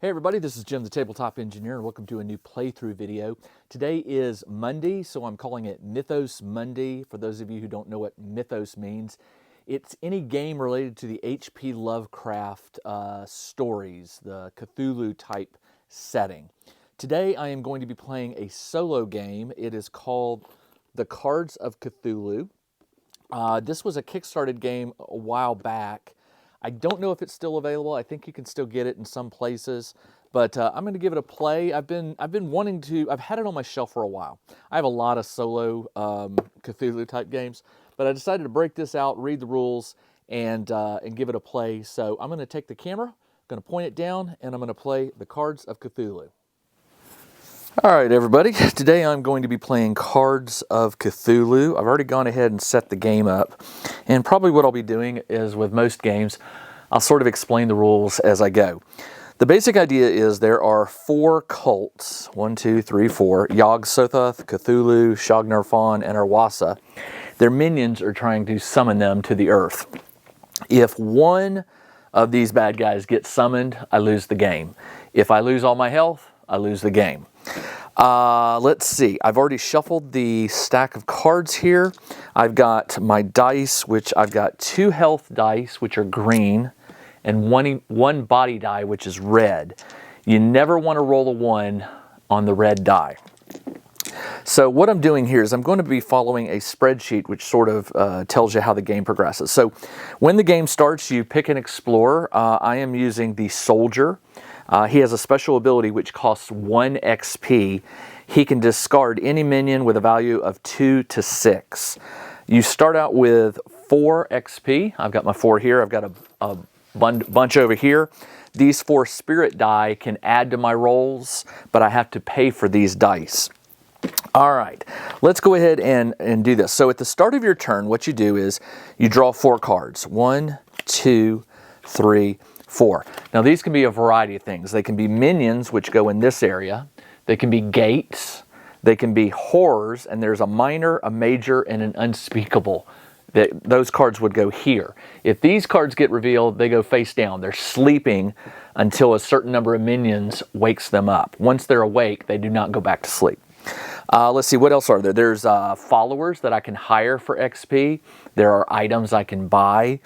Hey everybody, this is Jim the Tabletop Engineer and welcome to a new playthrough video. Today is Monday, so I'm calling it Mythos Monday. For those of you who don't know what Mythos means, it's any game related to the H.P. Lovecraft stories, the Cthulhu type setting. Today I am going to be playing a solo game. It is called the Cards of Cthulhu. This was a Kickstarted game a while back. I don't know if it's still available. I think you can still get it in some places, but I'm going to give it a play. I've been wanting to. I've had it on my shelf for a while. I have a lot of solo Cthulhu type games, but I decided to break this out, read the rules, and give it a play. So I'm going to take the camera, going to point it down, and I'm going to play the Cards of Cthulhu. All right, everybody. Today I'm going to be playing Cards of Cthulhu. I've already gone ahead and set the game up. And probably what I'll be doing is with most games, I'll sort of explain the rules as I go. The basic idea is there are 4 cults, 1, 2, 3, 4, Yog-Sothoth, Cthulhu, Shog-Nar-Fon, and Arwasa. Their minions are trying to summon them to the earth. If one of these bad guys gets summoned, I lose the game. If I lose all my health, I lose the game. Let's see. I've already shuffled the stack of cards here. I've got my dice, which I've got 2 health dice, which are green, and one body die, which is red. You never want to roll a 1 on the red die. So what I'm doing here is I'm going to be following a spreadsheet which sort of tells you how the game progresses. So when the game starts, you pick an explorer. I am using the soldier. He has a special ability which costs 1 XP. He can discard any minion with a value of 2 to 6. You start out with 4 XP. I've got my 4 here. I've got a bunch over here. These 4 spirit die can add to my rolls, but I have to pay for these dice. All right, let's go ahead and do this. So at the start of your turn, what you do is you draw 4 cards. 1, 2, 3, 4. Now these can be a variety of things. They can be minions, which go in this area. They can be gates. They can be horrors, and there's a minor, a major, and an unspeakable. Those cards would go here. If these cards get revealed, they go face down. They're sleeping until a certain number of minions wakes them up. Once they're awake, they do not go back to sleep. Let's see, what else are there? There's followers that I can hire for XP. There are items I can buy.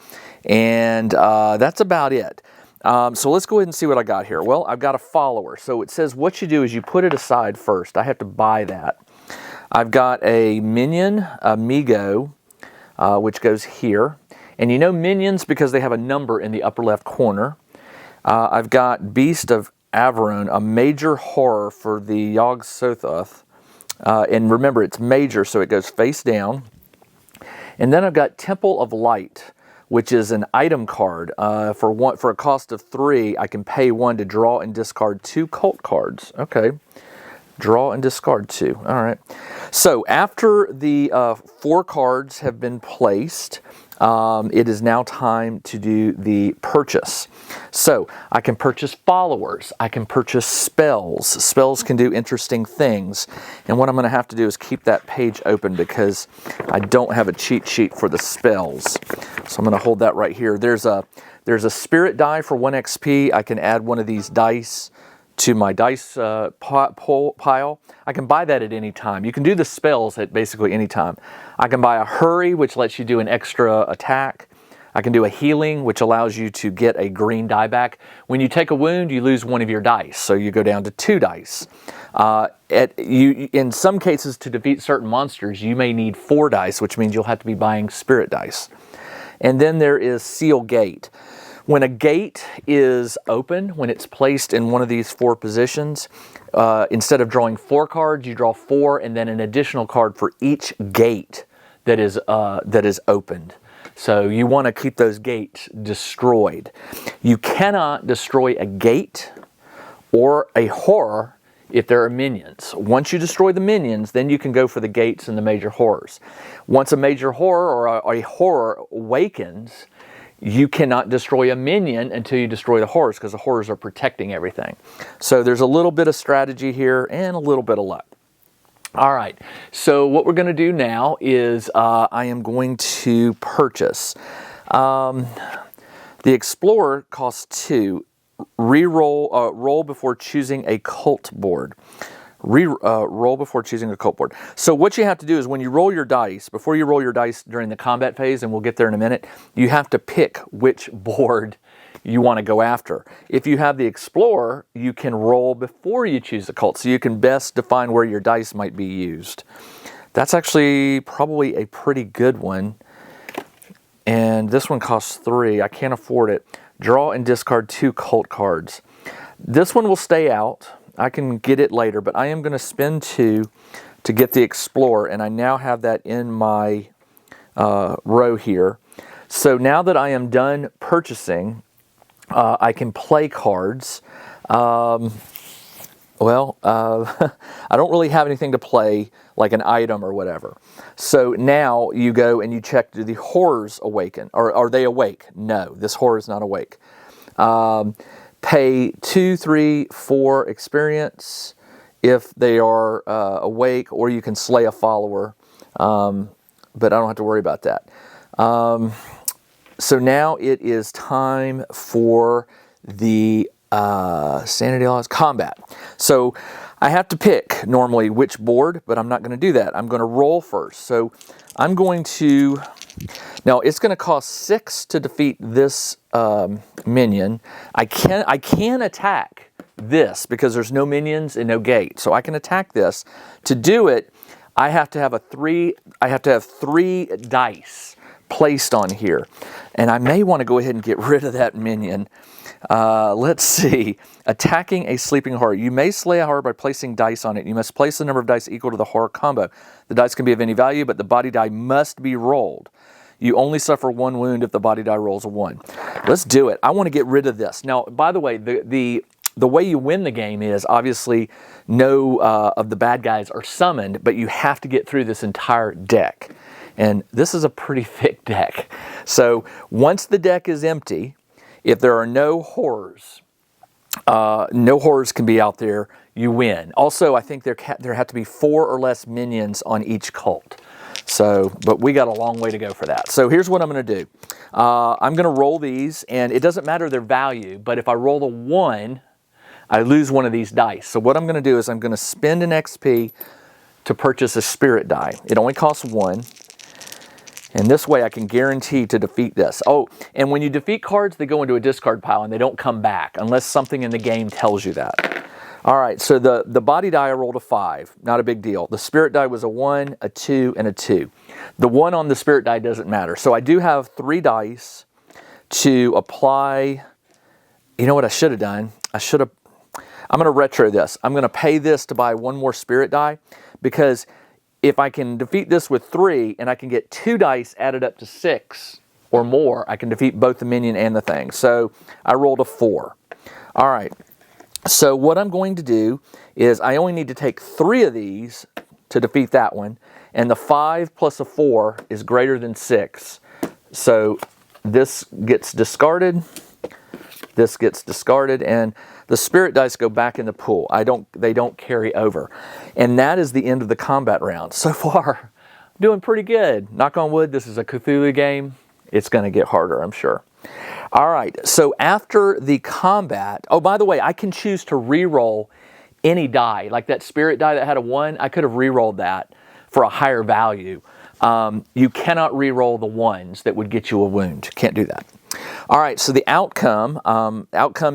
And that's about it. So let's go ahead and see what I got here. Well, I've got a follower. So it says what you do is you put it aside first. I have to buy that. I've got a minion, amigo, which goes here. And you know minions because they have a number in the upper left corner. I've got Beast of Averon, a major horror for the Yog-Sothoth. And remember, it's major, so it goes face down. And then I've got Temple of Light, which is an item card. For a cost of 3, I can pay 1 to draw and discard 2 cult cards. Okay, draw and discard 2. All right. So after the 4 cards have been placed, it is now time to do the purchase. So I can purchase followers. I can purchase spells. Spells can do interesting things. And what I'm going to have to do is keep that page open because I don't have a cheat sheet for the spells. So I'm going to hold that right here. There's a spirit die for 1 XP. I can add one of these dice to my dice pile. I can buy that at any time. You can do the spells at basically any time. I can buy a hurry, which lets you do an extra attack. I can do a healing, which allows you to get a green die back. When you take a wound, you lose 1 of your dice, so you go down to 2 dice. In some cases, to defeat certain monsters, you may need 4 dice, which means you'll have to be buying spirit dice. And then there is Seal Gate. When a gate is open, when it's placed in one of these 4 positions, instead of drawing 4 cards, you draw 4 and then an additional card for each gate that is opened. So you want to keep those gates destroyed. You cannot destroy a gate or a horror if there are minions. Once you destroy the minions, then you can go for the gates and the major horrors. Once a major horror or a horror awakens, you cannot destroy a minion until you destroy the horrors because the horrors are protecting everything. So there's a little bit of strategy here and a little bit of luck. All right, so what we're going to do now is I am going to purchase. The Explorer costs 2. roll before choosing a cult board. Roll before choosing a cult board. So what you have to do is when you roll your dice, before you roll your dice during the combat phase, and we'll get there in a minute, you have to pick which board you want to go after. If you have the Explorer, you can roll before you choose the cult, so you can best define where your dice might be used. That's actually probably a pretty good one. And this one costs 3. I can't afford it. Draw and discard 2 cult cards. This one will stay out. I can get it later, but I am going to spend 2 to get the Explorer, and I now have that in my row here. So now that I am done purchasing, I can play cards. I don't really have anything to play, like an item or whatever. So now you go and you check, do the horrors awaken? Or are they awake? No, this horror is not awake. Pay 2, 3, 4 experience if they are awake, or you can slay a follower, but I don't have to worry about that. So now it is time for the sanity laws combat. So I have to pick normally which board, but I'm not going to do that. I'm going to roll first. So I'm going to, now it's going to cost 6 to defeat this minion. I can attack this because there's no minions and no gate. So I can attack this. To do it, I have to have 3 dice placed on here. And I may want to go ahead and get rid of that minion. Let's see. Attacking a sleeping horror. You may slay a horror by placing dice on it. You must place the number of dice equal to the horror combo. The dice can be of any value, but the body die must be rolled. You only suffer 1 wound if the body die rolls a 1. Let's do it. I want to get rid of this. Now, by the way, the way you win the game is obviously no of the bad guys are summoned, but you have to get through this entire deck. And this is a pretty thick deck. So once the deck is empty, if there are no horrors can be out there, you win. Also, I think there have to be 4 or less minions on each cult. So, but we got a long way to go for that. So here's what I'm going to do. I'm going to roll these, and it doesn't matter their value, but if I roll a 1, I lose one of these dice. So what I'm going to do is I'm going to spend an XP to purchase a spirit die. It only costs 1. And this way I can guarantee to defeat this. Oh, and when you defeat cards, they go into a discard pile and they don't come back unless something in the game tells you that. All right, so the body die I rolled a 5. Not a big deal. The spirit die was a 1, a 2, and a 2. The 1 on the spirit die doesn't matter. So I do have 3 dice to apply. You know what I should have done? I'm going to retro this. I'm going to pay this to buy 1 more spirit die, because if I can defeat this with 3 and I can get 2 dice added up to 6 or more, I can defeat both the minion and the thing. So I rolled a 4. All right. So what I'm going to do is I only need to take 3 of these to defeat that one. And the 5 plus a 4 is greater than 6. So this gets discarded. This gets discarded, and the spirit dice go back in the pool. They don't carry over. And that is the end of the combat round. So far, I'm doing pretty good. Knock on wood, this is a Cthulhu game. It's going to get harder, I'm sure. All right, so after the combat, oh, by the way, I can choose to re-roll any die. Like that spirit die that had a 1, I could have re-rolled that for a higher value. You cannot re-roll the 1s that would get you a wound. Can't do that. All right, so the outcome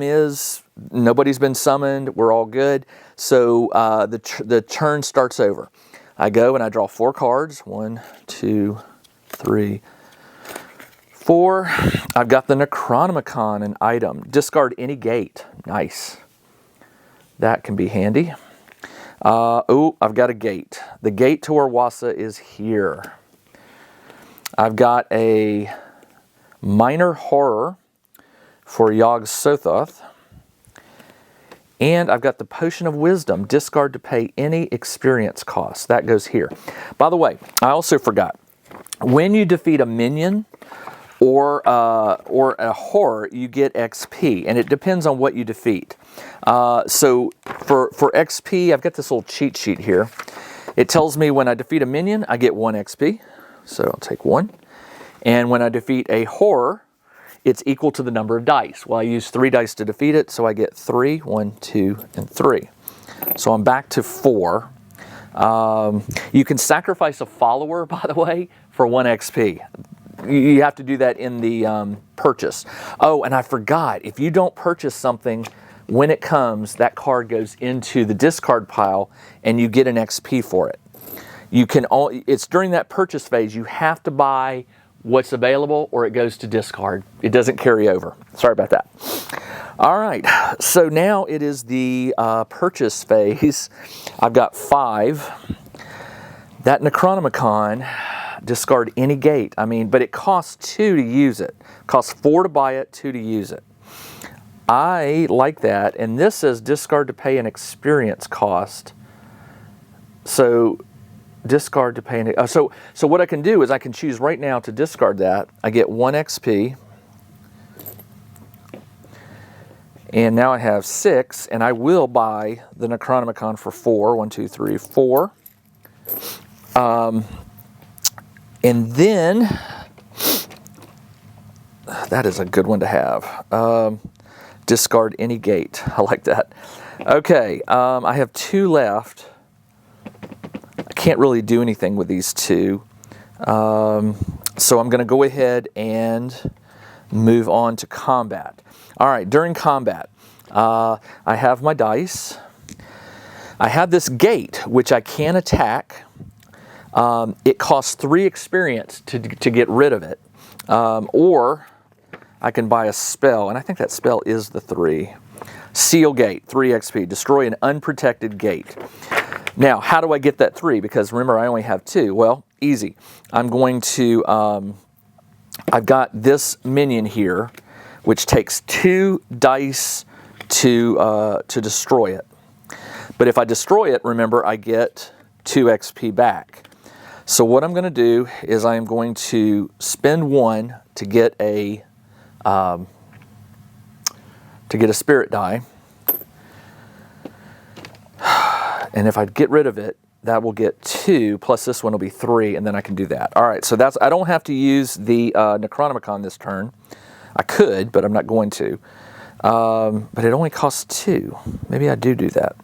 is nobody's been summoned. We're all good. So the turn starts over. I go and I draw 4 cards. 1, 2, 3, 4. I've got the Necronomicon, an item. Discard any gate. Nice. That can be handy. Oh, I've got a gate. The gate to Orwasa is here. I've got a minor horror for Yog-Sothoth. And I've got the Potion of Wisdom. Discard to pay any experience cost. That goes here. By the way, I also forgot. When you defeat a minion or a horror, you get XP. And it depends on what you defeat. So for XP, I've got this little cheat sheet here. It tells me when I defeat a minion, I get 1 XP. So I'll take 1. And when I defeat a horror, it's equal to the number of dice. Well, I use 3 dice to defeat it, so I get 3, 1, 2, and 3. So I'm back to 4. You can sacrifice a follower, by the way, for 1 XP. You have to do that in the purchase. Oh, and I forgot, if you don't purchase something, when it comes, that card goes into the discard pile and you get an XP for it. It's during that purchase phase, you have to buy what's available or it goes to discard. It doesn't carry over. Sorry about that. All right, so now it is the purchase phase. I've got 5. That Necronomicon, discard any gate. But it costs 2 to use it. It costs 4 to buy it, 2 to use it. I like that, and this says discard to pay an experience cost. So discard to pay an... So what I can do is I can choose right now to discard that. I get 1 XP. And now I have 6, and I will buy the Necronomicon for 4. 1, 2, 3, 4. And then, that is a good one to have. Discard any gate. I like that. Okay, I have 2 left. I can't really do anything with these 2. So I'm going to go ahead and move on to combat. All right, during combat, I have my dice. I have this gate, which I can attack. It costs 3 experience to get rid of it. Or I can buy a spell, and I think that spell is the 3. Seal gate, 3 XP. Destroy an unprotected gate. Now, how do I get that 3? Because remember, I only have 2. Well, easy. I'm going to, I've got this minion here, which takes 2 dice to destroy it. But if I destroy it, remember, I get 2 XP back. So what I'm going to do is I am going to spend 1 to get a spirit die. And if I get rid of it, that will get 2, plus this one will be 3, and then I can do that. All right, so I don't have to use the Necronomicon this turn. I could, but I'm not going to. But it only costs 2. Maybe I do that.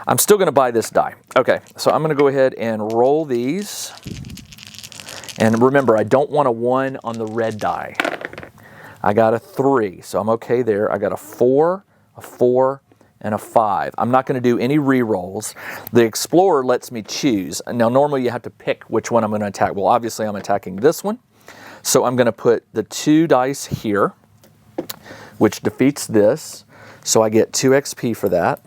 I'm still going to buy this die. Okay, so I'm going to go ahead and roll these. And remember, I don't want a 1 on the red die. I got a 3, so I'm okay there. I got a 4, a 4, and a 5. I'm not going to do any re-rolls. The Explorer lets me choose. Now, normally you have to pick which one I'm going to attack. Well, obviously I'm attacking this one. So I'm going to put the 2 dice here, which defeats this. So I get 2 XP for that.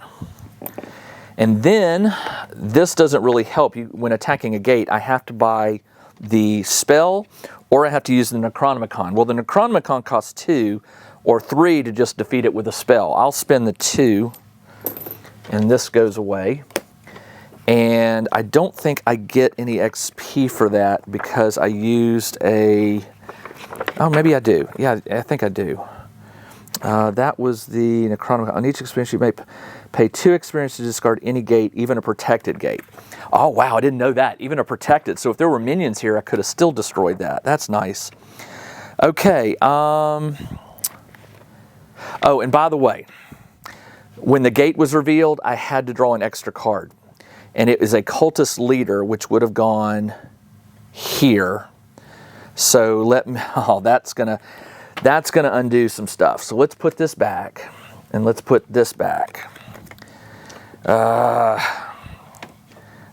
And then, this doesn't really help you when attacking a gate. I have to buy the spell, or I have to use the Necronomicon. Well, the Necronomicon costs 2 or 3 to just defeat it with a spell. I'll spend the 2, and this goes away. And I don't think I get any XP for that because I used a... Oh, maybe I do. Yeah, I think I do. That was the Necronomicon. On each experience, you may pay 2 experience to discard any gate, even a protected gate. Oh, wow, I didn't know that. Even a protected. So if there were minions here, I could have still destroyed that. That's nice. Okay. Oh, and by the way, when the gate was revealed, I had to draw an extra card. And it is a cultist leader, which would have gone here. So let me... Oh, that's gonna undo some stuff. So let's put this back, and let's put this back.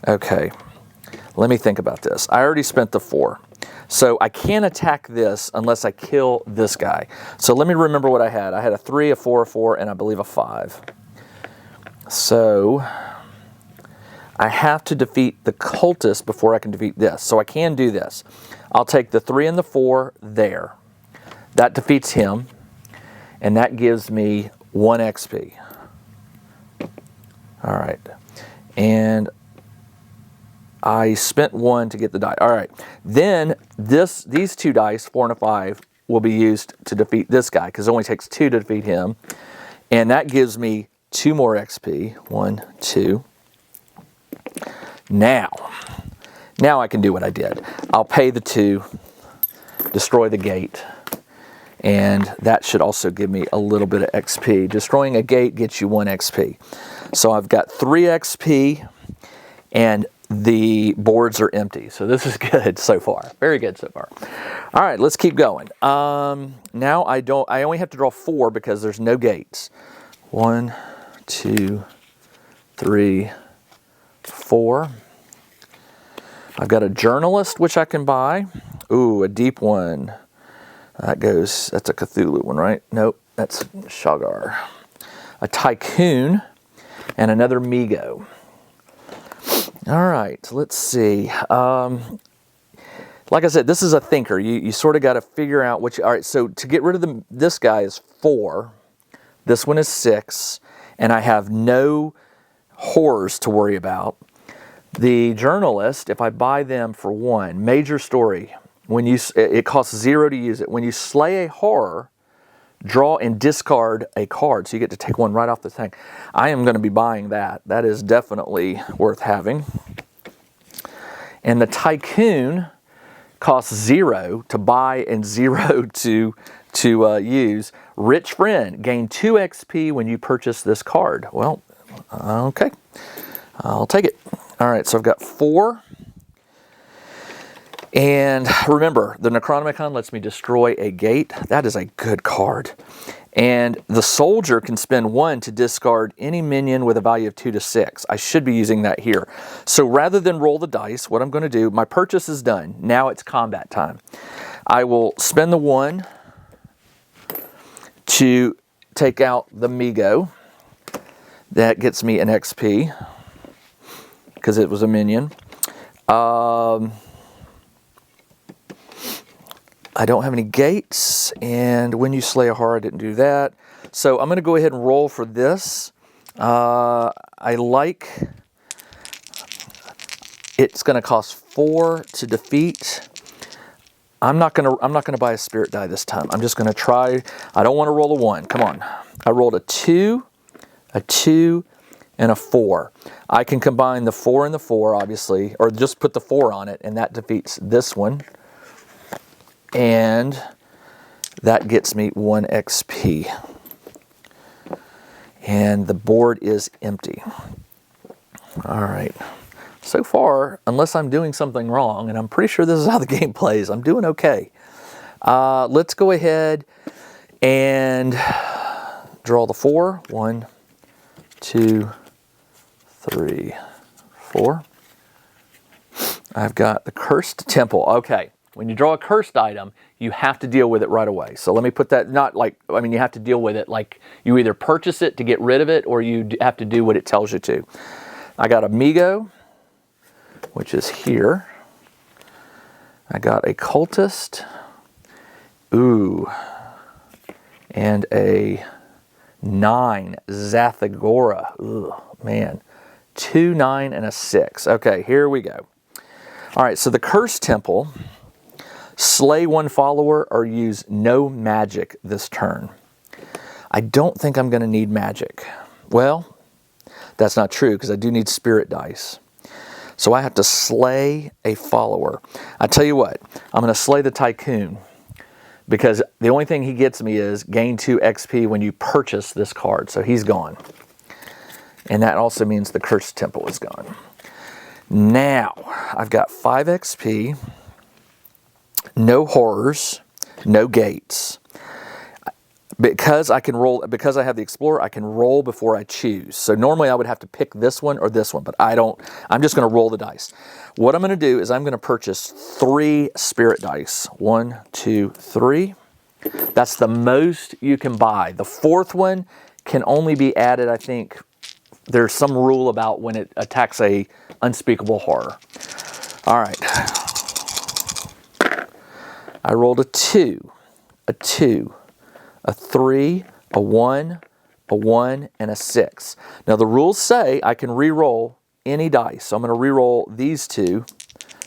Okay, let me think about this. I already spent the 4. So I can't attack this unless I kill this guy. So let me remember what I had. I had a 3, a 4, a 4, and I believe a 5. So I have to defeat the cultist before I can defeat this. So I can do this. I'll take the 3 and the 4 there. That defeats him, and that gives me 1 XP. All right, and I spent 1 to get the die. All right, then these 2 dice, 4 and a 5, will be used to defeat this guy because it only takes 2 to defeat him, and that gives me 2 more XP. 1, 2. Now I can do what I did. I'll pay the 2, destroy the gate, And that should also give me a little bit of XP. Destroying a gate gets you 1 XP. So I've got 3 XP, and the boards are empty. So this is good so far. Very good so far. All right, let's keep going. Now I only have to draw 4 because there's no gates. 1, 2, 3, 4. I've got a journalist, which I can buy. Ooh, a deep one. That's a Cthulhu one, right? Nope, that's Shagar. A tycoon and another Migo. All right, let's see. Like I said, this is a thinker. You sort of got to figure out which. All right, so to get rid of this guy is 4. This one is 6, and I have no horrors to worry about. The journalist, if I buy them for 1, major story. It costs 0 to use it. When you slay a horror, draw and discard a card. So you get to take 1 right off the thing. I am going to be buying that. That is definitely worth having. And the tycoon costs 0 to buy and 0 to use. Rich friend, gain 2 XP when you purchase this card. Well, okay. I'll take it. All right, so I've got 4. And remember, the Necronomicon lets me destroy a gate. That is a good card. And the soldier can spend 1 to discard any minion with a value of 2 to 6. I should be using that here. So rather than roll the dice, what I'm going to do, my purchase is done. Now it's combat time. I will spend the 1 to take out the Migo. That gets me an XP because it was a minion. I don't have any gates, and when you slay a horror, I didn't do that. So I'm going to go ahead and roll for this. I like it's going to cost 4 to defeat. I'm not going to buy a spirit die this time. I'm just going to try. I don't want to roll a 1. Come on. I rolled a 2, and a 4. I can combine the 4 and the 4, obviously, or just put the 4 on it, and that defeats this one. And that gets me 1 XP. And the board is empty. All right. So far, unless I'm doing something wrong, and I'm pretty sure this is how the game plays, I'm doing okay. Let's go ahead and draw the 4. 1, 2, 3, 4. I've got the Cursed Temple. Okay. When you draw a cursed item, you have to deal with it right away. So let me put that, you have to deal with it like you either purchase it to get rid of it or you have to do what it tells you to. I got a Migo, which is here. I got a Cultist. Ooh. And a 9, Zathagora. Ugh, man. 2, 9, and a 6. Okay, here we go. All right, so the Cursed Temple. Slay 1 follower or use no magic this turn. I don't think I'm going to need magic. Well, that's not true because I do need spirit dice. So I have to slay a follower. I tell you what, I'm going to slay the tycoon because the only thing he gets me is gain 2 XP when you purchase this card. So he's gone. And that also means the Cursed Temple is gone. Now, I've got 5 XP. No horrors, no gates. Because I can roll, because I have the Explorer, I can roll before I choose. So normally I would have to pick this one or this one, but I don't. I'm just going to roll the dice. What I'm going to do is I'm going to purchase 3 spirit dice. 1, 2, 3. That's the most you can buy. The 4th one can only be added, I think. There's some rule about when it attacks a unspeakable horror. All right. I rolled a 2, a 2, a 3, a 1, and a 6. Now the rules say I can re-roll any dice. So I'm going to re-roll these two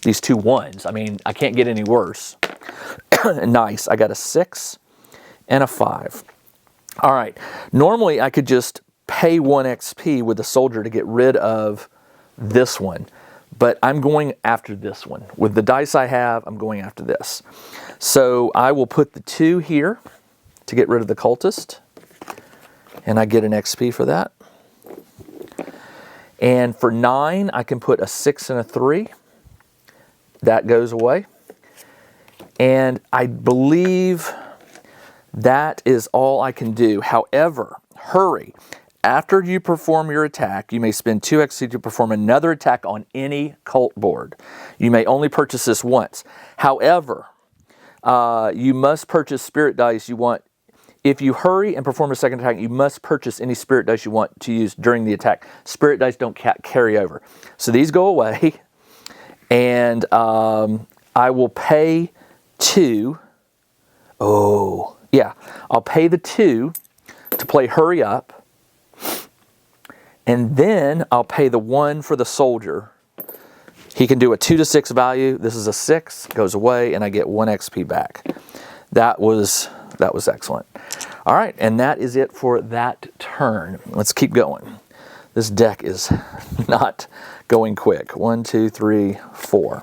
1s. I mean, I can't get any worse. Nice. I got a 6 and a 5. All right. Normally I could just pay 1 XP with the soldier to get rid of this one. But I'm going after this one. With the dice I have, I'm going after this. So I will put the 2 here. to get rid of the cultist. And I get an XP for that. And for 9, I can put a 6 and a 3. That goes away. And I believe that is all I can do. However, hurry. After you perform your attack, you may spend 2 XP to perform another attack on any cult board. You may only purchase this once. However, you must purchase spirit dice you want. If you hurry and perform a second attack, you must purchase any spirit dice you want to use during the attack. Spirit dice don't carry over. So these go away, and I will pay 2. Oh, yeah. I'll pay the 2 to play Hurry Up, and then I'll pay the 1 for the soldier. He can do a 2 to 6 value. This is a 6, goes away, and I get 1 XP back. That was excellent. All right, and that is it for that turn. Let's keep going. This deck is not going quick. 1, 2, 3, 4.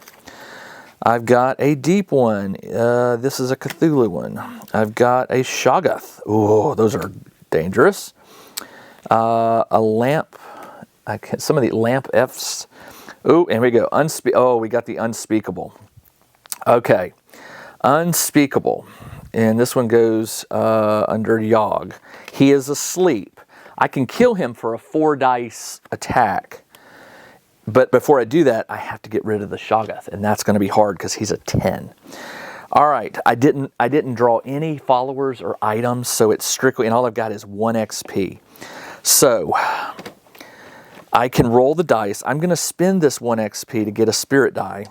I've got a deep one. This is a Cthulhu one. I've got a Shoggoth. Oh, those are dangerous. A lamp. Some of the lamp Fs. Oh, and we go. Oh, we got the unspeakable. Okay, unspeakable. And this one goes under Yogg. He is asleep. I can kill him for a 4 dice attack. But before I do that, I have to get rid of the Shoggoth. And that's going to be hard because he's a 10. All right. I didn't draw any followers or items. So it's strictly, and all I've got is 1 XP. So I can roll the dice. I'm going to spend this 1 XP to get a spirit die.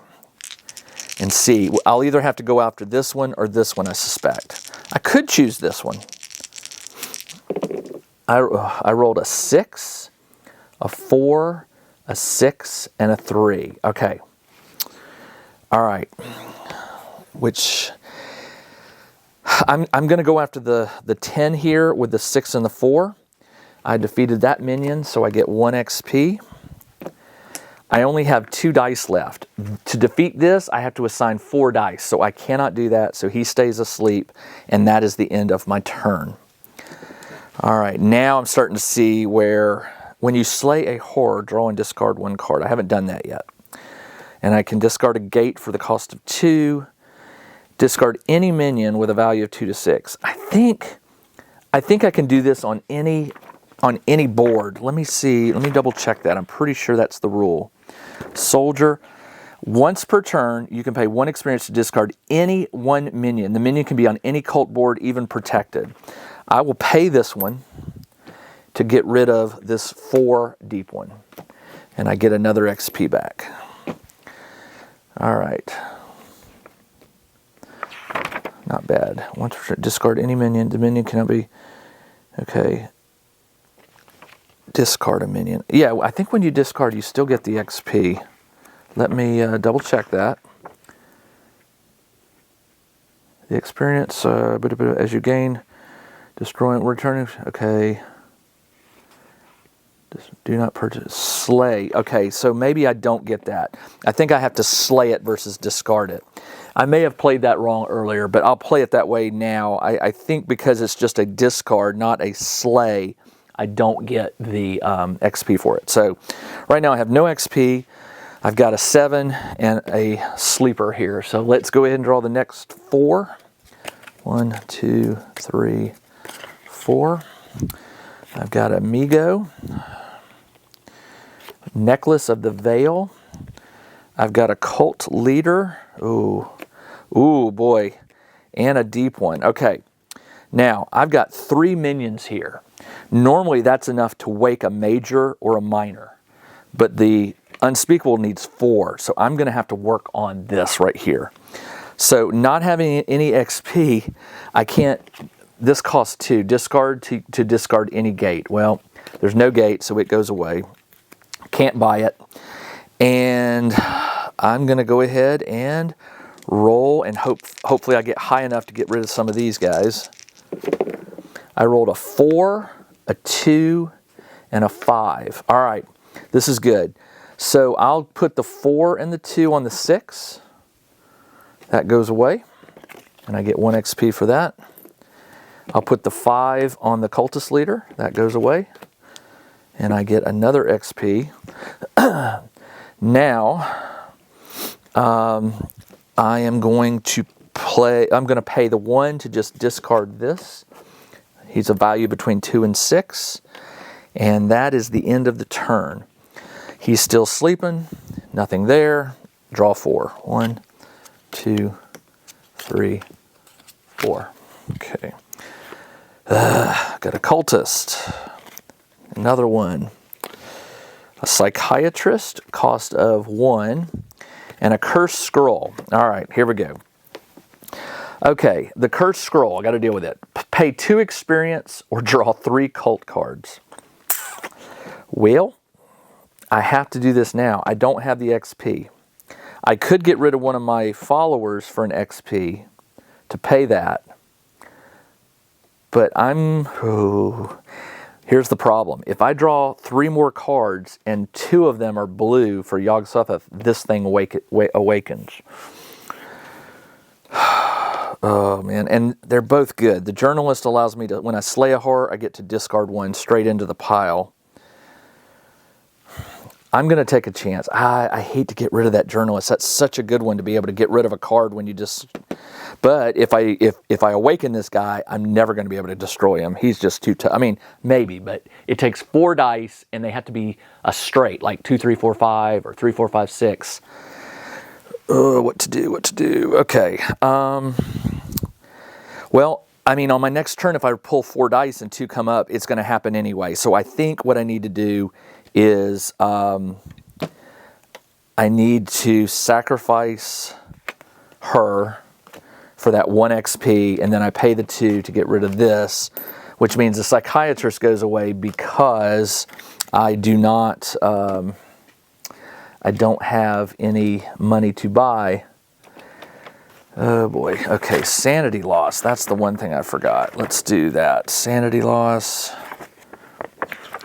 And see, I'll either have to go after this one or this one, I suspect. I could choose this one. I rolled a 6, a 4, a 6, and a 3. Okay. All right. Which, I'm going to go after the 10 here with the 6 and the 4. I defeated that minion, so I get 1 XP. I only have 2 dice left. To defeat this, I have to assign 4 dice, so I cannot do that, so he stays asleep, and that is the end of my turn. All right, now I'm starting to see where when you slay a horror, draw and discard 1 card. I haven't done that yet. And I can discard a gate for the cost of 2, discard any minion with a value of 2 to 6. I think I can do this on any board. Let me see, let me double check that. I'm pretty sure that's the rule. Soldier, once per turn, you can pay 1 experience to discard any 1 minion. The minion can be on any cult board, even protected. I will pay this one to get rid of this 4 deep one. And I get another XP back. All right. Not bad. Once per turn, discard any minion. The minion cannot be... Okay. Discard a minion. Yeah, I think when you discard, you still get the XP. Let me double check that. The experience, as you gain, destroying, returning. Okay. Do not purchase. Slay. Okay, so maybe I don't get that. I think I have to slay it versus discard it. I may have played that wrong earlier, but I'll play it that way now. I think because it's just a discard, not a slay, I don't get the XP for it. So right now I have no XP. I've got a 7 and a sleeper here. So let's go ahead and draw the next 4. 1, 2, 3, 4. I've got Amigo. Necklace of the Veil. I've got a Cult Leader. Ooh boy. And a deep one. Okay. Now, I've got 3 minions here. Normally, that's enough to wake a major or a minor. But the unspeakable needs 4. So I'm going to have to work on this right here. So not having any XP, I can't... This costs 2. Discard to discard any gate. Well, there's no gate, so it goes away. Can't buy it. And I'm going to go ahead and roll and hopefully I get high enough to get rid of some of these guys. I rolled a 4, a 2, and a 5. All right, this is good. So I'll put the 4 and the 2 on the 6. That goes away, and I get 1 XP for that. I'll put the 5 on the cultist leader. That goes away. And I get another XP. Now, I am going to I'm going to pay the 1 to just discard this. He's a value between 2 and 6. And that is the end of the turn. He's still sleeping. Nothing there. Draw 4. 1, 2, 3, 4. Okay. Got a cultist. Another one. A psychiatrist, cost of 1. And a cursed scroll. All right, here we go. Okay, the cursed scroll, I got to deal with it. Pay 2 experience or draw 3 cult cards. Well, I have to do this now. I don't have the XP. I could get rid of one of my followers for an XP to pay that. But here's the problem. If I draw 3 more cards and 2 of them are blue for Yog-Sothoth, this thing awakens. Oh, man. And they're both good. The journalist allows me to, when I slay a horror, I get to discard 1 straight into the pile. I'm going to take a chance. I hate to get rid of that journalist. That's such a good one to be able to get rid of a card when you just... But if I awaken this guy, I'm never going to be able to destroy him. He's just too tough. I mean, maybe, but it takes 4 dice, and they have to be a straight, like 2, 3, 4, 5, or 3, 4, 5, 6. What to do? Okay. Well, I mean, on my next turn, if I pull 4 dice and 2 come up, it's going to happen anyway. So I think what I need to do is I need to sacrifice her for that 1 XP, and then I pay the 2 to get rid of this, which means the psychiatrist goes away because I do not, I don't have any money to buy. Oh boy, okay, sanity loss, that's the one thing I forgot. Let's do that. Sanity loss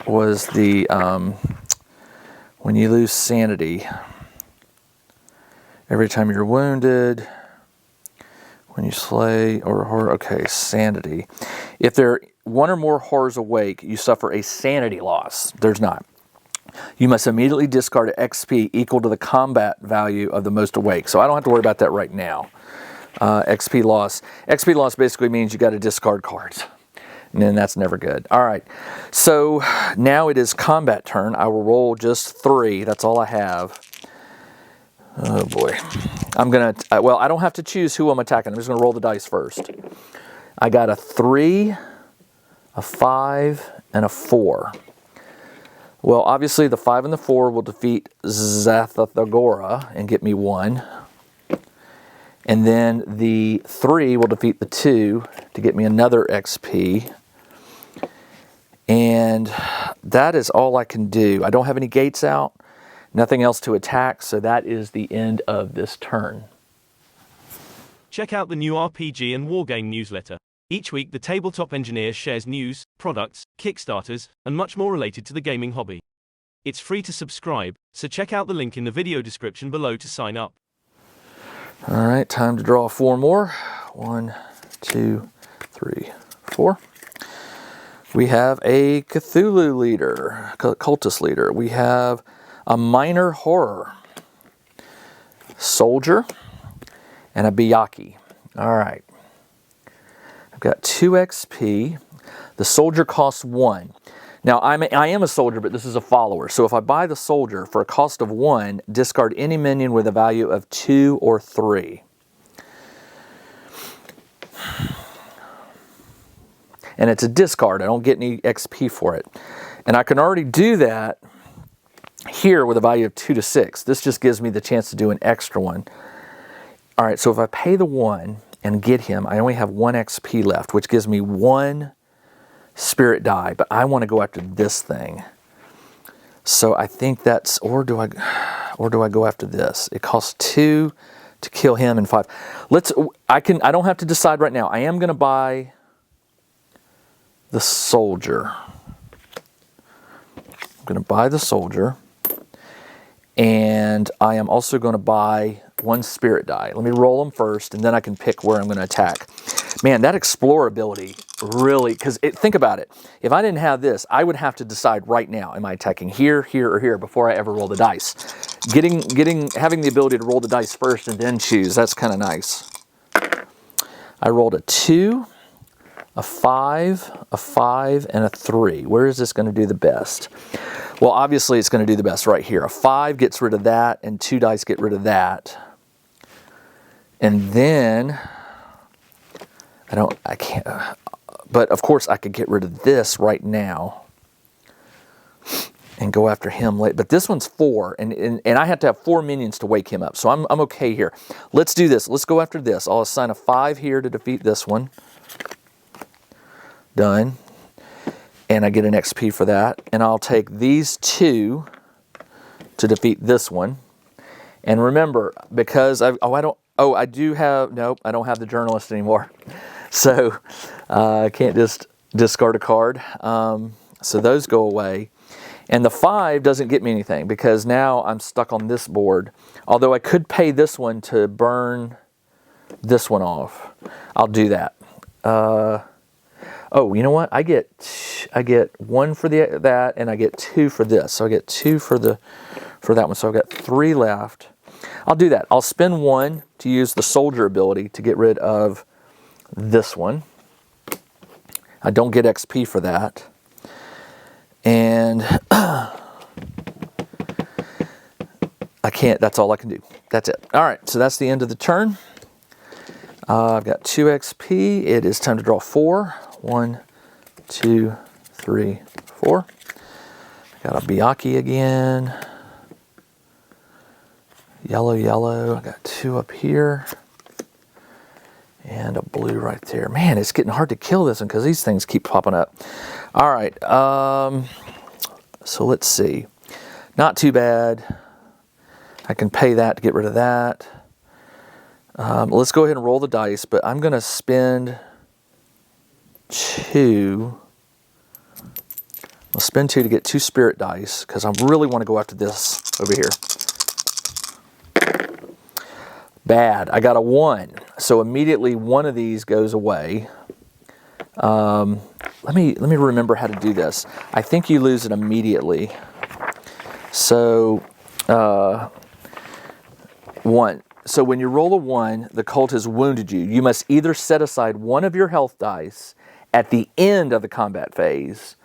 was the, when you lose sanity, every time you're wounded, when you slay or horror, okay, sanity. If there are 1 or more horrors awake, you suffer a sanity loss. There's not. You must immediately discard an XP equal to the combat value of the most awake. So I don't have to worry about that right now. XP loss. XP loss basically means you got to discard cards. And then that's never good. All right. So now it is combat turn. I will roll just 3. That's all I have. Oh boy. I'm going to, well, I don't have to choose who I'm attacking. I'm just going to roll the dice first. I got a 3, a 5, and a 4. Well, obviously the 5 and the 4 will defeat Zathathagora and get me 1. And then the 3 will defeat the 2 to get me another XP. And that is all I can do. I don't have any gates out. Nothing else to attack, so that is the end of this turn. Check out the new RPG and Wargame newsletter. Each week, the Tabletop Engineer shares news, products, Kickstarters, and much more related to the gaming hobby. It's free to subscribe, so check out the link in the video description below to sign up. All right, time to draw 4 more. 1, 2, 3, 4. We have a Cthulhu leader, cultist leader. We have a minor horror, soldier, and a Biyaki. All right. I've got 2 XP. The soldier costs 1. Now, I am a soldier, but this is a follower. So if I buy the soldier for a cost of 1, discard any minion with a value of 2 or 3. And it's a discard. I don't get any XP for it. And I can already do that here with a value of 2 to 6. This just gives me the chance to do an extra one. All right, so if I pay the 1 and get him, I only have 1 XP left, which gives me 1 spirit die, but I want to go after this thing. So I think that's, or do I go after this? It costs 2 to kill him and 5. I don't have to decide right now. I am going to buy the soldier. I'm going to buy the soldier. And I am also going to buy 1 spirit die. Let me roll them first, and then I can pick where I'm going to attack. Man, that explorability really, because think about it. If I didn't have this, I would have to decide right now, am I attacking here, here, or here before I ever roll the dice. Having the ability to roll the dice first and then choose, that's kind of nice. I rolled a 2, a 5, and a 3. Where is this going to do the best? Well, obviously it's going to do the best right here. A 5 gets rid of that, and 2 dice get rid of that. And then, I can't, but of course I could get rid of this right now and go after him late. But this one's 4, and I have to have 4 minions to wake him up, so I'm okay here. Let's do this. Let's go after this. I'll assign a 5 here to defeat this one. Done. And I get an XP for that. And I'll take these 2 to defeat this one. And remember, because I do have, nope, I don't have the journalist anymore. So I can't just discard a card. So those go away. And the 5 doesn't get me anything because now I'm stuck on this board. Although I could pay this one to burn this one off. I'll do that. Oh, you know what? I get 1 for that, and I get 2 for this. So I get 2 for that one. So I've got 3 left. I'll do that. I'll spend 1 to use the soldier ability to get rid of this one. I don't get XP for that. And I can't, that's all I can do. That's it. All right, so that's the end of the turn. I've got 2 XP. It is time to draw 4. 1, 2, 3, 4. I got a Biaki again. Yellow, yellow. I got 2 up here. And a blue right there. Man, it's getting hard to kill this one because these things keep popping up. All right. So let's see. Not too bad. I can pay that to get rid of that. Let's go ahead and roll the dice, but I'm going to spend 2. I'll spend 2 to get 2 spirit dice because I really want to go after this over here. Bad. I got a 1. So immediately one of these goes away. Let me remember how to do this. I think you lose it immediately. So 1. So when you roll a 1, the cult has wounded you. You must either set aside 1 of your health dice at the end of the combat phase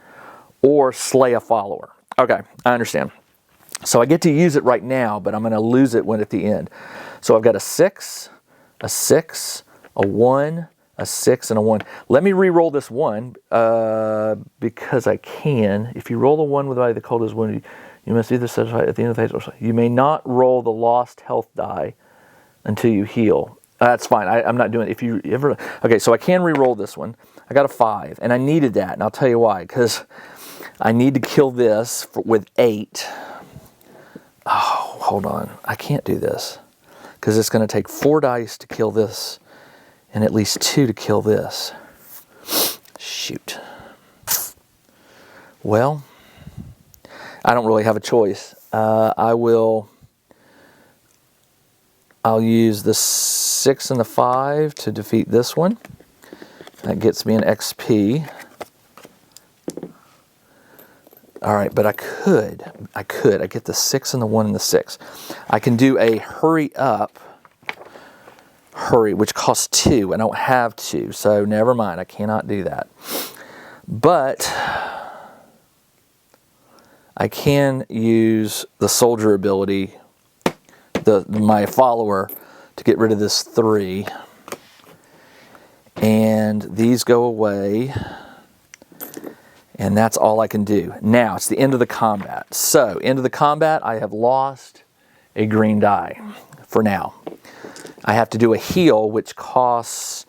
or slay a follower. Okay, I understand. So I get to use it right now, but I'm going to lose it when at the end. So I've got a 6, a 6, a 1, a 6, and a 1. Let me re-roll this 1 because I can. If you roll a 1 with the cult is wounded, you must either set aside at the end of the phase or you may not roll the lost health die until you heal. That's fine. I'm not doing it. If you ever, okay, so I can re-roll this one. I got a 5, and I needed that, and I'll tell you why. Because I need to kill this with 8. Oh, hold on. I can't do this because it's going to take 4 dice to kill this, and at least 2 to kill this. Shoot. Well, I don't really have a choice. I'll use the 6 and the 5 to defeat this one. That gets me an XP. All right, but I get the 6 and the 1 and the 6. I can do a hurry, which costs 2. I don't have 2, so never mind. I cannot do that. But I can use the soldier ability, my follower, to get rid of this 3. And these go away. And that's all I can do. Now, it's the end of the combat. So, end of the combat, I have lost a green die for now. I have to do a heal, which costs,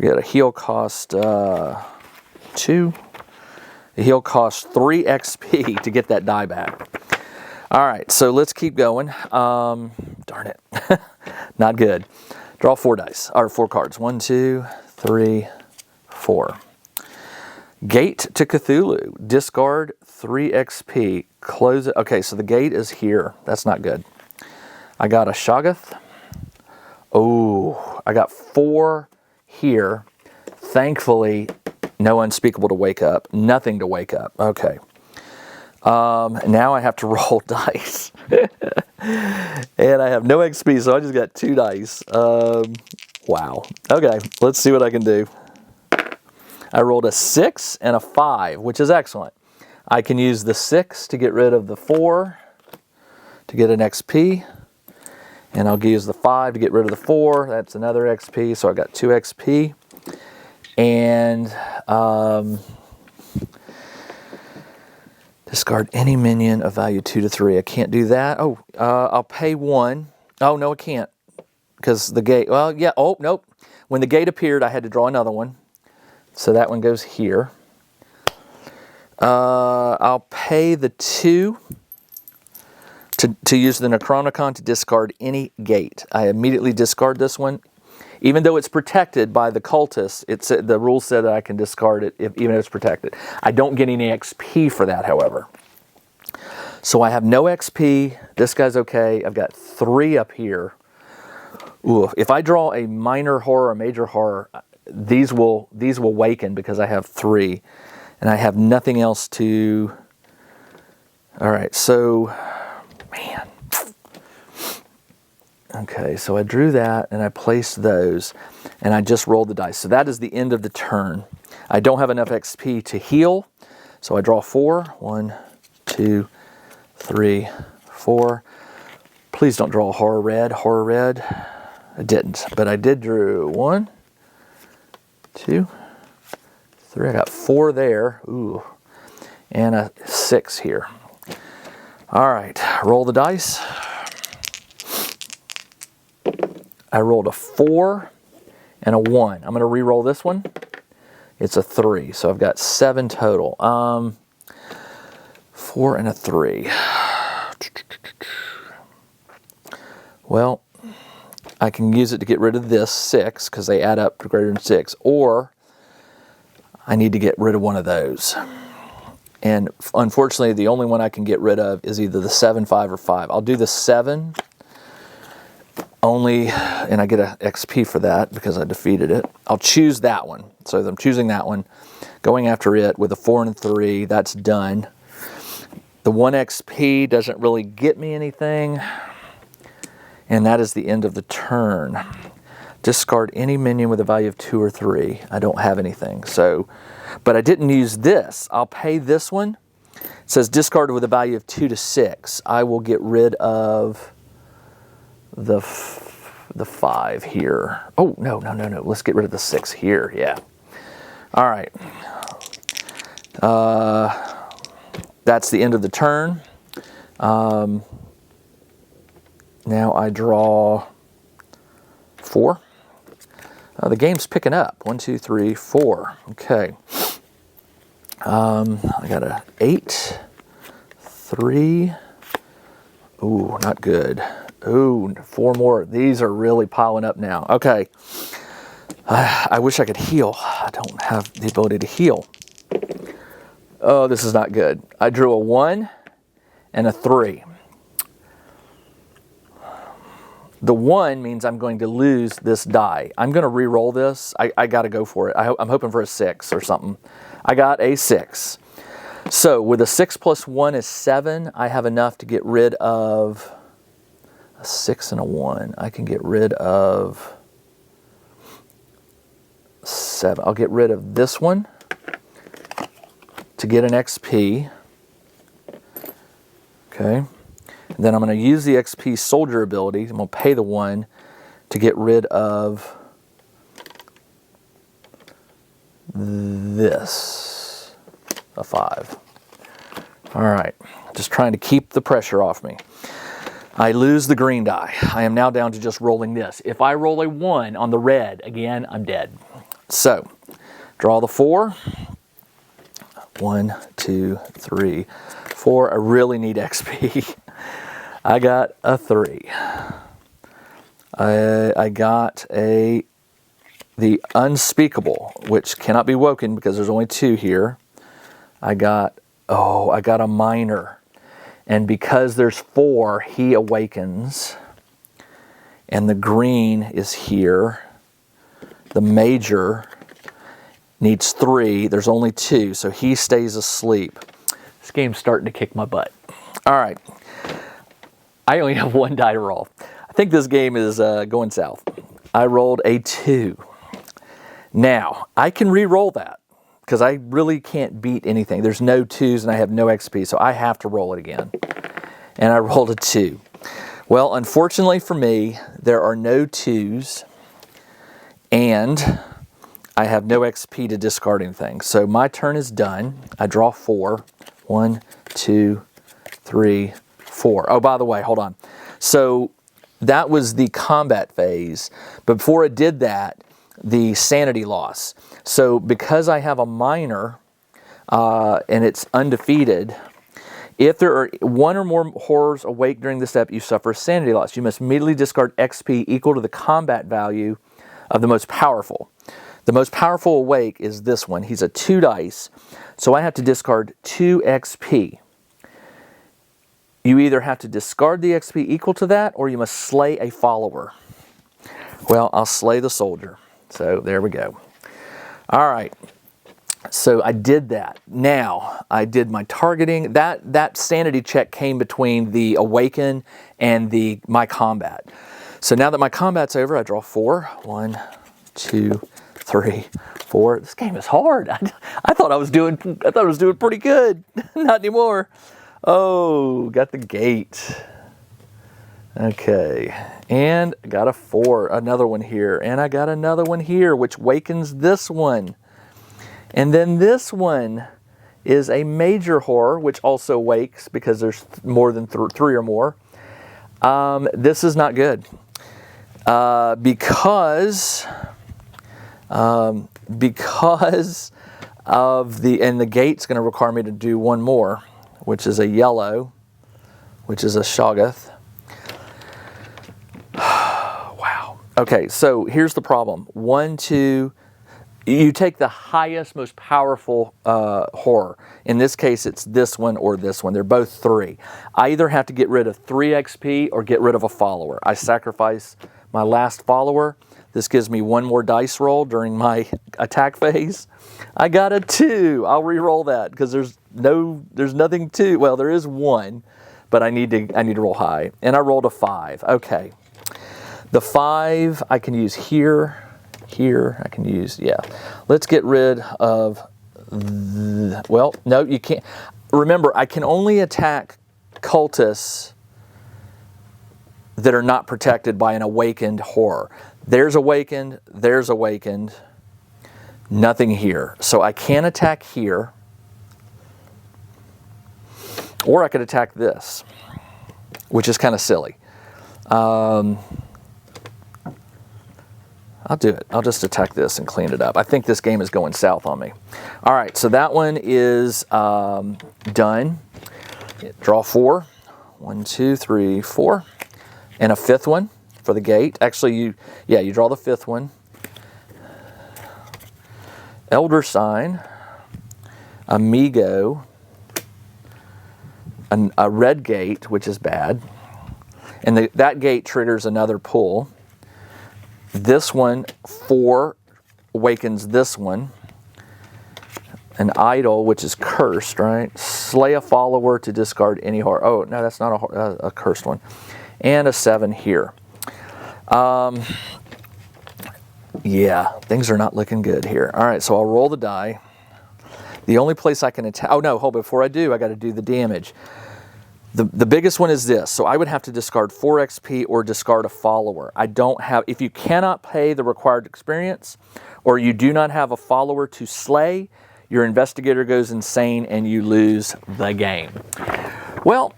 a heal costs 2. A heal costs 3 XP to get that die back. All right, so let's keep going. Darn it. Not good. Draw 4 dice, or 4 cards. 1, 2, 3, 4. Gate to Cthulhu. Discard 3 XP. Close it. Okay, so the gate is here. That's not good. I got a Shoggoth. Oh, I got 4 here. Thankfully, no unspeakable to wake up. Nothing to wake up. Okay. Now I have to roll dice. And I have no XP, so I just got 2 dice. Wow. Okay, let's see what I can do. I rolled a 6 and a 5, which is excellent. I can use the 6 to get rid of the 4 to get an XP. And I'll use the 5 to get rid of the 4. That's another XP, so I got 2 XP. And discard any minion of value 2 to 3. I can't do that. Oh, I'll pay 1. Oh, no, I can't. Because the gate, well, yeah, oh, nope. When the gate appeared, I had to draw another one. So that one goes here. I'll pay the 2 to use the Necronomicon to discard any gate. I immediately discard this one. Even though it's protected by the cultists, the rule said that I can discard it even if it's protected. I don't get any XP for that, however. So I have no XP. This guy's okay. I've got 3 up here. Ooh, if I draw a minor horror, a major horror, these will waken because I have 3. And I have nothing else to... All right, so... Man. Okay, so I drew that and I placed those and I just rolled the dice. So that is the end of the turn. I don't have enough XP to heal, so I draw 4. 1, 2, 3, 4. Please don't draw a horror red. Horror red. I didn't, but I did drew 1, 2, 3. I got 4 there. Ooh, and a 6 here. All right, roll the dice. I rolled a 4 and a 1. I'm going to re-roll this one. It's a 3, so I've got 7 total. 4 and a 3. Well, I can use it to get rid of this 6 because they add up to greater than 6, or I need to get rid of one of those. And unfortunately, the only one I can get rid of is either the 7, 5, or 5. I'll do the 7 only, and I get an XP for that because I defeated it. I'll choose that one. So I'm choosing that one, going after it with a 4 and a 3. That's done. The 1 XP doesn't really get me anything, and that is the end of the turn. Discard any minion with a value of 2 or 3. I don't have anything, so, but I didn't use this. I'll pay this one. It says discard with a value of 2 to 6. I will get rid of the 5 here. Oh, no. Let's get rid of the 6 here, yeah. All right. That's the end of the turn. Now I draw 4. The game's picking up. 1, 2, 3, 4. Okay. I got a 8, 3. Ooh, not good. Ooh, 4 more. These are really piling up now. Okay. I wish I could heal. I don't have the ability to heal. Oh, this is not good. I drew a 1 and a 3. The 1 means I'm going to lose this die. I'm going to re-roll this. I got to go for it. I'm hoping for a 6 or something. I got a 6. So with a 6 plus 1 is 7. I have enough to get rid of a 6 and a 1. I can get rid of 7. I'll get rid of this one to get an XP. Okay. And then I'm going to use the XP soldier ability. I'm going to pay the 1 to get rid of this, a 5. All right. Just trying to keep the pressure off me. I lose the green die. I am now down to just rolling this. If I roll a 1 on the red, again, I'm dead. So, draw the 4. 1, 2, 3, 4. I really need XP. I got a 3. I got the unspeakable, which cannot be woken because there's only 2 here. I got a minor. And because there's 4, he awakens. And the green is here. The major. needs 3. There's only 2, so he stays asleep. This game's starting to kick my butt. All right. I only have 1 die to roll. I think this game is going south. I rolled a 2. Now, I can re-roll that because I really can't beat anything. There's no 2s and I have no XP, so I have to roll it again. And I rolled a 2. Well, unfortunately for me, there are no 2s and I have no XP to discard anything. So my turn is done. I draw 4. 1, 2, 3, 4. Oh, by the way, hold on. So that was the combat phase. But before it did that, the sanity loss. So because I have a minor and it's undefeated, if there are 1 or more horrors awake during this step, you suffer sanity loss. You must immediately discard XP equal to the combat value of the most powerful. The most powerful awake is this one. He's a 2 dice, so I have to discard 2 XP. You either have to discard the XP equal to that, or you must slay a follower. Well, I'll slay the soldier. So there we go. All right. So I did that. Now, I did my targeting. That sanity check came between the awaken and my combat. So now that my combat's over, I draw 4. 1, 2, 3, 4. This game is hard. I thought I was doing pretty good. Not anymore. Oh, got the gate. Okay. And I got a 4, another one here, and I got another one here, which wakens this one. And then this one is a major horror, which also wakes because there's more than 3 or more. This is not good because of the gate's going to require me to do 1 more, which is a yellow, which is a Shoggoth. Wow. Okay, so here's the problem. 1, 2. You take the highest, most powerful horror. In this case, it's this one or this one. They're both 3. I either have to get rid of 3 XP or get rid of a follower. I sacrifice my last follower. This gives me 1 more dice roll during my attack phase. I got a 2. I'll re-roll that because there's nothing to. Well, there is 1, but I need to roll high. And I rolled a 5. Okay. The 5 I can use here. Here I can use, yeah. Let's get rid of, well, no, you can't. Remember, I can only attack cultists that are not protected by an awakened horror. There's awakened, nothing here. So I can attack here, or I could attack this, which is kind of silly. I'll do it. I'll just attack this and clean it up. I think this game is going south on me. All right, so that one is done. Draw 4. 1, 2, 3, 4. And a 5th one for the gate. Actually, you draw the 5th one. Elder Sign. Amigo. A red gate, which is bad. And that gate triggers another pull. This one, 4, awakens this one. An idol, which is cursed, right? Slay a follower to discard any horror. Oh, no, that's not a cursed one. And a 7 here. Yeah, things are not looking good here. All right, so I'll roll the die. The only place I can attack... Oh, no, hold on. Before I do, I got to do the damage. The biggest one is this. So I would have to discard 4 XP or discard a follower. I don't have... If you cannot pay the required experience or you do not have a follower to slay, your investigator goes insane and you lose the game. Well,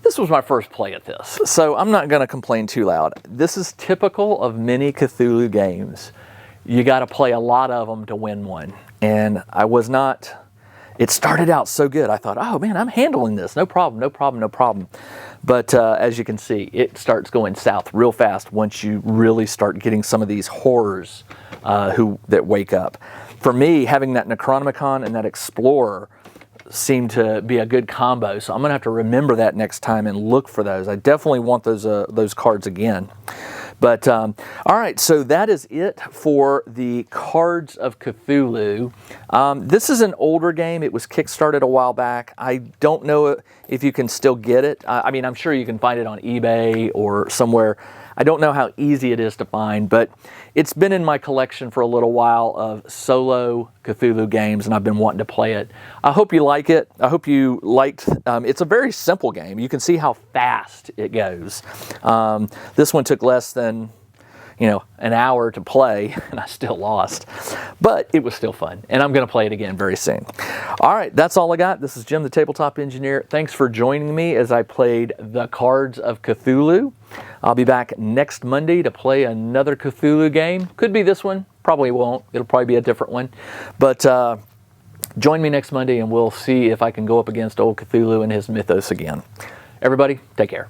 this was my first play at this, so I'm not going to complain too loud. This is typical of many Cthulhu games. You got to play a lot of them to win one. And I was not... It started out so good. I thought, oh man, I'm handling this. No problem, no problem, no problem. But as you can see, it starts going south real fast once you really start getting some of these horrors that wake up. For me, having that Necronomicon and that Explorer seemed to be a good combo. So I'm going to have to remember that next time and look for those. I definitely want those cards again. But all right, so that is it for the Cards of Cthulhu. This is an older game. It was kickstarted a while back. I don't know if you can still get it. I mean, I'm sure you can find it on eBay or somewhere. I don't know how easy it is to find, but it's been in my collection for a little while of solo Cthulhu games, and I've been wanting to play it. I hope you like it. I hope you liked. It's a very simple game. You can see how fast it goes. This one took less than, an hour to play, and I still lost. But it was still fun, and I'm going to play it again very soon. All right, that's all I got. This is Jim, the Tabletop Engineer. Thanks for joining me as I played the Cards of Cthulhu. I'll be back next Monday to play another Cthulhu game. Could be this one. Probably won't. It'll probably be a different one. But join me next Monday, and we'll see if I can go up against old Cthulhu and his mythos again. Everybody, take care.